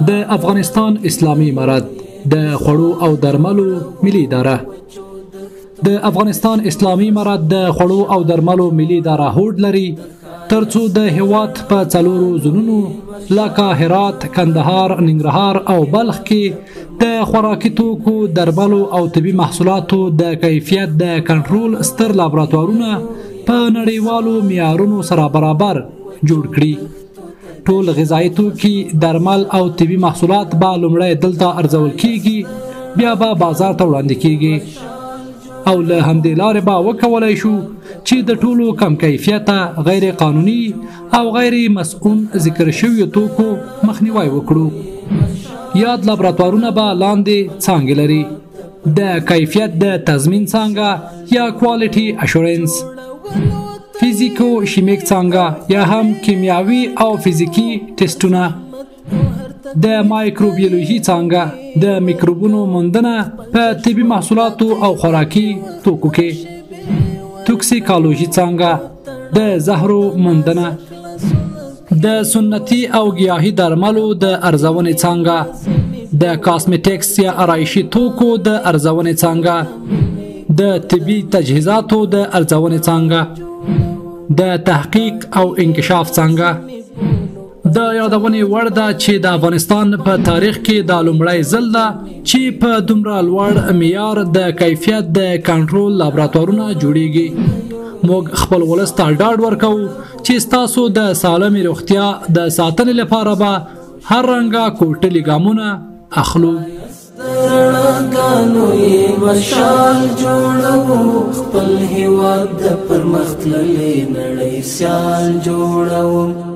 د افغانستان اسلامي امارت د خوړو او درملو ملي اداره د افغانستان اسلامي امارت د خوړو او درملو ملي اداره هوډ لري ترڅو د هیواد په څلورو زونونو لکه هرات، کندهار، ننګرهار او بلخ کې د خوراکي توکو، درملو او طبي محصولاتو د کیفیت د کنټرول ستر لابراتوارونه په نړیوالو معیارونو سره برابر جوړ کړي. ټول غذایی توکي، درمل او طبي محصولات به لومړی دلته ارزول کیږي، بیا به بازار ته وړاندې کیږي او له همدې لارې به وکولای شو چې د ټولو کم کیفیته، غیر قانوني او غیر مسؤل ذکر شویو توکو مخنیوی وکړو. یاد لابراتوارونه به لاندې څانګې لري: د کیفیت د تضمین څانګه یا کوالټي اشورنس، فیزیکو شیمیک څانګه یا هم کیمیاوي او فیزیکی ټیسټونه، د مایکروبیولوژي څانګه د میکروبونو موندنه په طبي محصولاتو او خوراکي توکو کې، توکسیکالوژي څانګه د زهرو موندنه، د سنتي او گیاهي درملو د ارزونې څانګه، د کاسمیټکس یا آرایشي توکو د ارزونې څانګه، د طبي تجهیزاتو د ارزونې څانګه، د تحقیق او انکشاف څانګه. د یادونې وړ ده چې د افغانستان په تاریخ کې دا لومړی ځل ده چې په دومره لوړ معیار د کیفیت د کنټرول لابراتوارونه جوړیږي. موږ خپل ولس ته ډاډ ورکوو چې ستاسو د سالمې روغتیا د ساتنې لپاره به هر رنګه کوټلي ګامونه اخلو. رڼاګانو یې مشال جوړوو، خپل هیواد د پرمختللې نړۍ سیال جوړوو.